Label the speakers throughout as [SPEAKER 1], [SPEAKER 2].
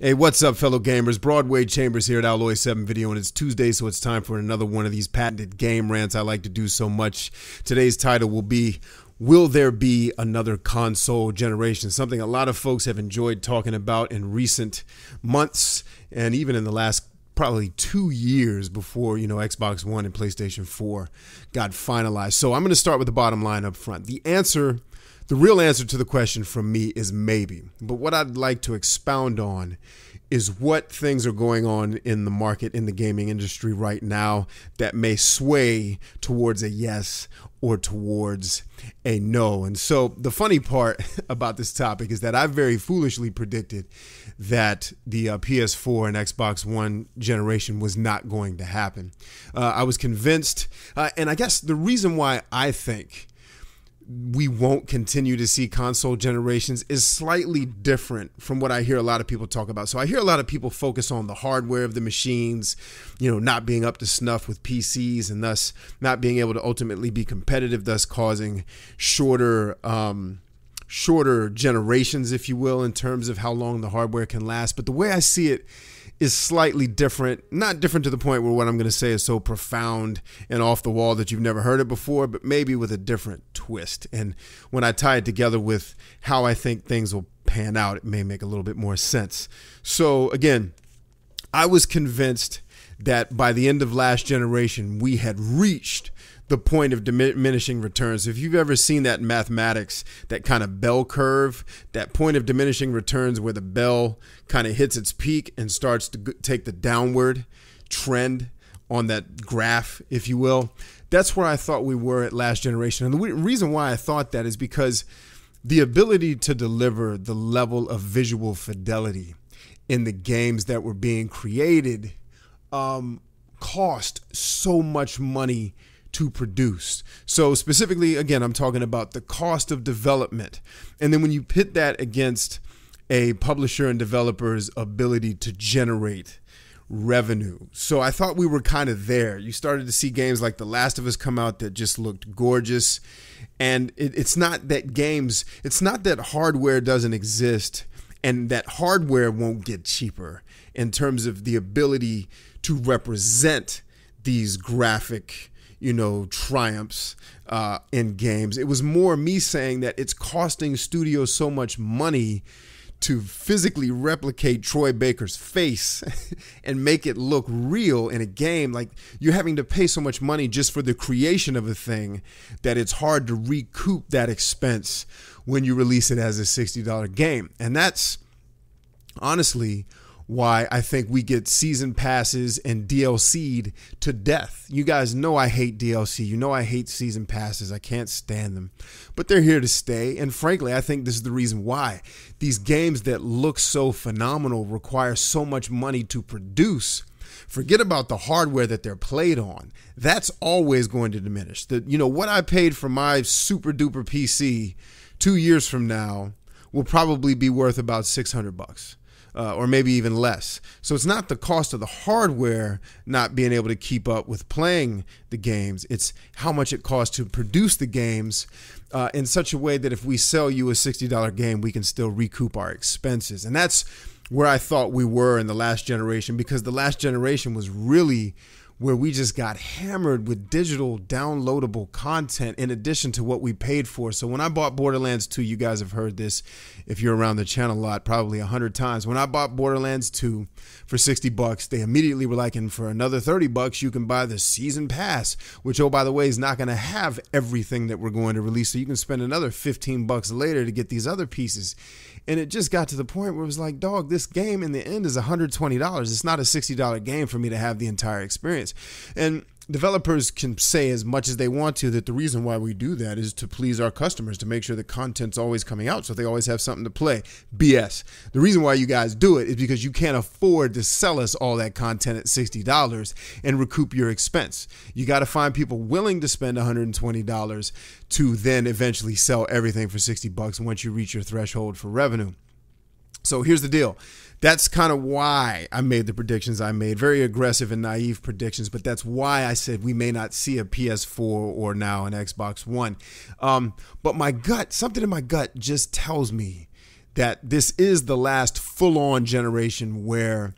[SPEAKER 1] Hey, what's up, fellow gamers? Broadway Chambers here at Alloy 7 Video, and it's Tuesday, so it's time for another one of these patented game rants I like to do so much. Today's title will be, Will There Be Another Console Generation? Something a lot of folks have enjoyed talking about in recent months, and even in the last probably 2 years before, Xbox One and PlayStation 4 got finalized. So I'm going to start with the bottom line up front. The real answer to the question from me is maybe. But what I'd like to expound on is what things are going on in the market, in the gaming industry right now that may sway towards a yes or towards a no. And so the funny part about this topic is that I very foolishly predicted that the PS4 and Xbox One generation was not going to happen. I was convinced, and I guess the reason why I think we won't continue to see console generations is slightly different from what I hear a lot of people talk about. So I hear a lot of people focus on the hardware of the machines, not being up to snuff with PCs and thus not being able to ultimately be competitive, thus causing shorter generations, if you will, in terms of how long the hardware can last. But the way I see it is slightly different, not different to the point where what I'm going to say is so profound and off the wall that you've never heard it before, but maybe with a different twist. And when I tie it together with how I think things will pan out, it may make a little bit more sense. So again, I was convinced that by the end of last generation, we had reached the point of diminishing returns. If you've ever seen that in mathematics, that kind of bell curve, that point of diminishing returns where the bell kind of hits its peak and starts to take the downward trend on that graph, if you will, that's where I thought we were at last generation. And the reason why I thought that is because the ability to deliver the level of visual fidelity in the games that were being created cost so much money to produce. So specifically, again, I'm talking about the cost of development. And then when you pit that against a publisher and developer's ability to generate revenue. So I thought we were kind of there. You started to see games like The Last of Us come out that just looked gorgeous. And it's not that hardware doesn't exist and that hardware won't get cheaper in terms of the ability to represent these graphic triumphs in games. It was more me saying that it's costing studios so much money to physically replicate Troy Baker's face and make it look real in a game. Like, you're having to pay so much money just for the creation of a thing that it's hard to recoup that expense when you release it as a $60 game. And that's honestly why I think we get season passes and DLC'd to death. You guys know I hate DLC. You know I hate season passes. I can't stand them. But they're here to stay. And frankly, I think this is the reason why. These games that look so phenomenal require so much money to produce. Forget about the hardware that they're played on. That's always going to diminish. What I paid for my super duper PC 2 years from now will probably be worth about $600. Or maybe even less. So it's not the cost of the hardware not being able to keep up with playing the games. It's how much it costs to produce the games in such a way that if we sell you a $60 game, we can still recoup our expenses. And that's where I thought we were in the last generation, because the last generation was really where we just got hammered with digital downloadable content in addition to what we paid for. So when I bought Borderlands 2, you guys have heard this if you're around the channel a lot, probably 100 times. When I bought Borderlands 2 for $60, they immediately were like, and for another $30, you can buy the season pass, which, oh, by the way, is not going to have everything that we're going to release. So you can spend another $15 later to get these other pieces. And it just got to the point where it was like, dog, this game in the end is $120. It's not a $60 game for me to have the entire experience. And developers can say as much as they want to that the reason why we do that is to please our customers, to make sure the content's always coming out so they always have something to play. BS. The reason why you guys do it is because you can't afford to sell us all that content at $60 and recoup your expense. You got to find people willing to spend $120 to then eventually sell everything for $60 once you reach your threshold for revenue. So here's the deal. That's kind of why I made the predictions I made. Very aggressive and naive predictions, but that's why I said we may not see a PS4 or now an Xbox One. But my gut, something in my gut just tells me that this is the last full-on generation where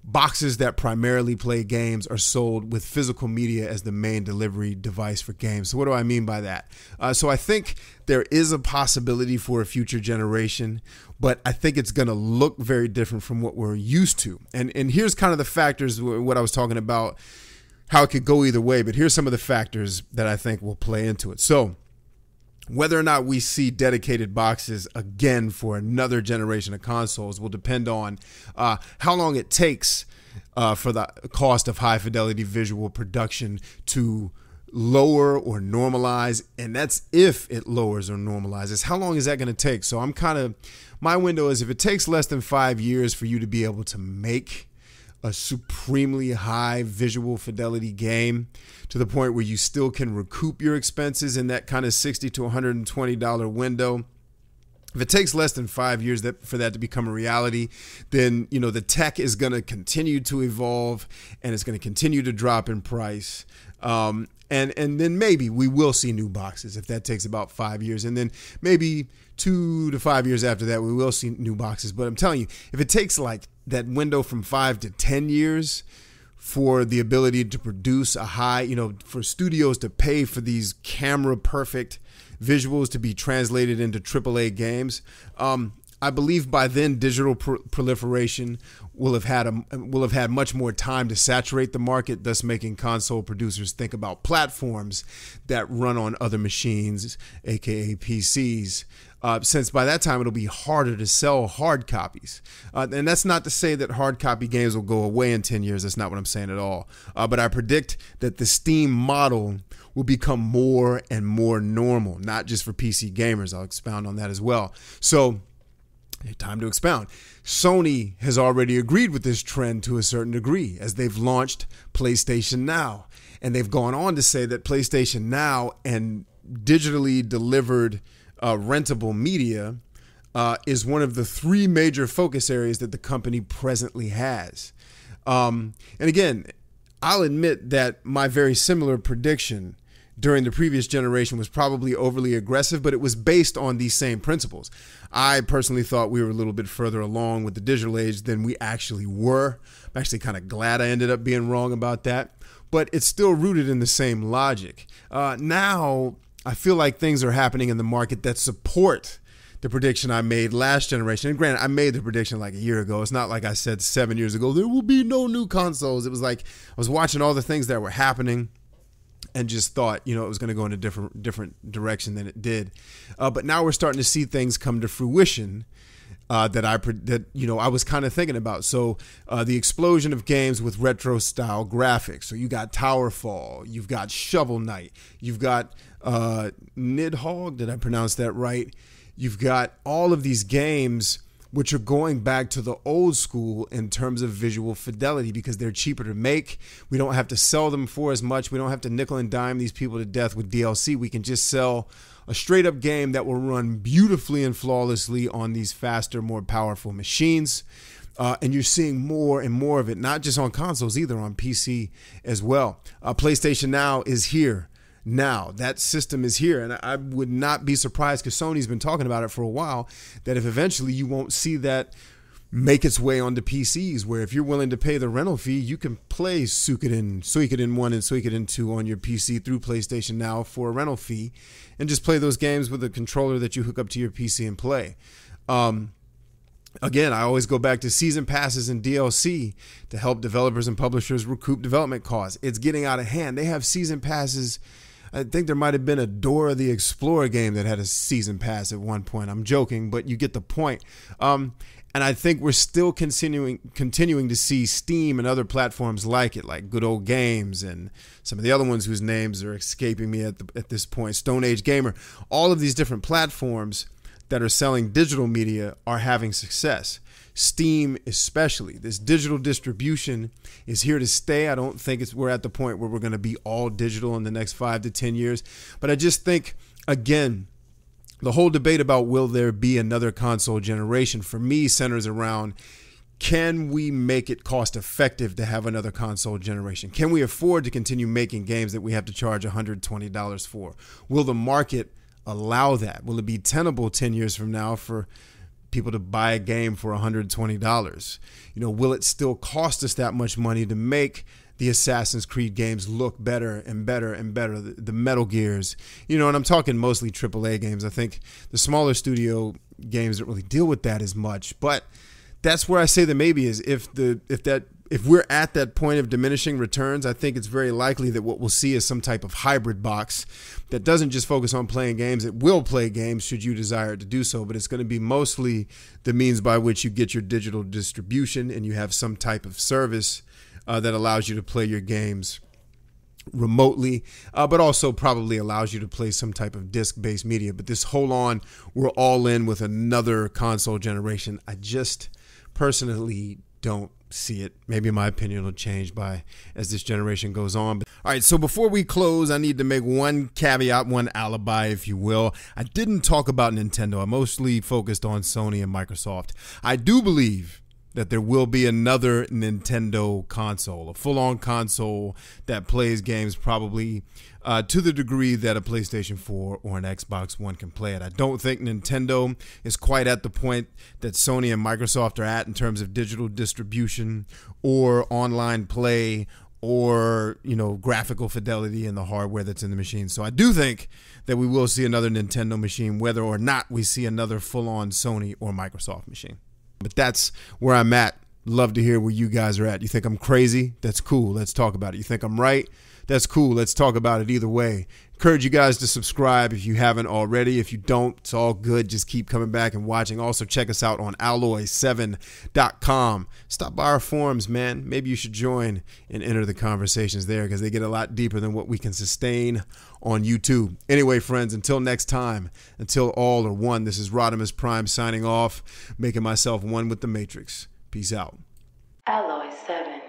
[SPEAKER 1] boxes that primarily play games are sold with physical media as the main delivery device for games. So what do I mean by that? So I think there is a possibility for a future generation, but I think it's going to look very different from what we're used to. And here's kind of the factors, what I was talking about, how it could go either way, but here's some of the factors that I think will play into it. So whether or not we see dedicated boxes again for another generation of consoles will depend on how long it takes for the cost of high fidelity visual production to lower or normalize. And that's if it lowers or normalizes. How long is that going to take? So my window is if it takes less than 5 years for you to be able to make a supremely high visual fidelity game to the point where you still can recoup your expenses in that kind of $60 to $120 window. If it takes less than 5 years for that to become a reality, then the tech is going to continue to evolve and it's going to continue to drop in price. And then maybe we will see new boxes if that takes about 5 years. And then maybe 2 to 5 years after that, we will see new boxes. But I'm telling you, if it takes like that window from 5 to 10 years for the ability to produce a high, for studios to pay for these camera perfect visuals to be translated into AAA games, I believe by then digital proliferation will have had much more time to saturate the market, thus making console producers think about platforms that run on other machines, aka PCs. Since by that time it'll be harder to sell hard copies. And that's not to say that hard copy games will go away in 10 years. That's not what I'm saying at all. But I predict that the Steam model will become more and more normal, not just for PC gamers. I'll expound on that as well. So, time to expound. Sony has already agreed with this trend to a certain degree as they've launched PlayStation Now. And they've gone on to say that PlayStation Now and digitally delivered rentable media is one of the 3 major focus areas that the company presently has. And again, I'll admit that my very similar prediction during the previous generation was probably overly aggressive, but it was based on these same principles. I personally thought we were a little bit further along with the digital age than we actually were. I'm actually kind of glad I ended up being wrong about that, but it's still rooted in the same logic. Now, I feel like things are happening in the market that support the prediction I made last generation. And granted, I made the prediction like a year ago. It's not like I said 7 years ago, there will be no new consoles. It was like I was watching all the things that were happening and just thought, it was going to go in a different direction than it did. But now we're starting to see things come to fruition that I was kind of thinking about. So the explosion of games with retro style graphics. So you got Towerfall, you've got Shovel Knight, you've got Nidhogg, did I pronounce that right? You've got all of these games which are going back to the old school in terms of visual fidelity because they're cheaper to make. We don't have to sell them for as much. We don't have to nickel and dime these people to death with DLC. We can just sell a straight up game that will run beautifully and flawlessly on these faster, more powerful machines. And you're seeing more and more of it, not just on consoles either, on PC as well. PlayStation Now is here. Now that system is here, and I would not be surprised because Sony's been talking about it for a while, that if eventually you won't see that make its way onto PCs, where if you're willing to pay the rental fee, you can play Suikoden 1 and Suikoden 2 on your PC through PlayStation Now for a rental fee and just play those games with a controller that you hook up to your PC and play. Again, I always go back to season passes and DLC to help developers and publishers recoup development costs. It's getting out of hand. They have season passes. I think there might have been a Dora the Explorer game that had a season pass at one point. I'm joking, but you get the point. And I think we're still continuing to see Steam and other platforms like it, like Good Old Games and some of the other ones whose names are escaping me at this point, Stone Age Gamer. All of these different platforms that are selling digital media are having success. Steam especially. This digital distribution is here to stay. I don't think we're at the point where we're going to be all digital in the next 5 to 10 years. But I just think, again, the whole debate about will there be another console generation for me centers around, can we make it cost effective to have another console generation? Can we afford to continue making games that we have to charge $120 for? Will the market allow that? Will it be tenable 10 years from now for people to buy a game for $120? Will it still cost us that much money to make the Assassin's Creed games look better and better and better, the Metal Gears, and I'm talking mostly AAA games. I think the smaller studio games don't really deal with that as much, but that's where I say the maybe is if we're at that point of diminishing returns. I think it's very likely that what we'll see is some type of hybrid box that doesn't just focus on playing games. It will play games should you desire to do so, but it's going to be mostly the means by which you get your digital distribution, and you have some type of service that allows you to play your games remotely, but also probably allows you to play some type of disc-based media. But this whole on, we're all in with another console generation. I just personally don't see it. Maybe my opinion will change as this generation goes on. All right, so before we close, I need to make one caveat, one alibi, if you will. I didn't talk about Nintendo. I mostly focused on Sony and Microsoft. I do believe that there will be another Nintendo console, a full-on console that plays games probably to the degree that a PlayStation 4 or an Xbox One can play it. I don't think Nintendo is quite at the point that Sony and Microsoft are at in terms of digital distribution or online play or, graphical fidelity in the hardware that's in the machine. So I do think that we will see another Nintendo machine, whether or not we see another full-on Sony or Microsoft machine. But that's where I'm at. Love to hear where you guys are at. You think I'm crazy? That's cool. Let's talk about it. You think I'm right? That's cool. Let's talk about it either way. Encourage you guys to subscribe if you haven't already. If you don't, it's all good. Just keep coming back and watching. Also, check us out on alloy7.com. Stop by our forums, man. Maybe you should join and enter the conversations there because they get a lot deeper than what we can sustain on YouTube. Anyway, friends, until next time, until all are one, this is Rodimus Prime signing off, making myself one with the Matrix. Peace out.
[SPEAKER 2] Alloy 7.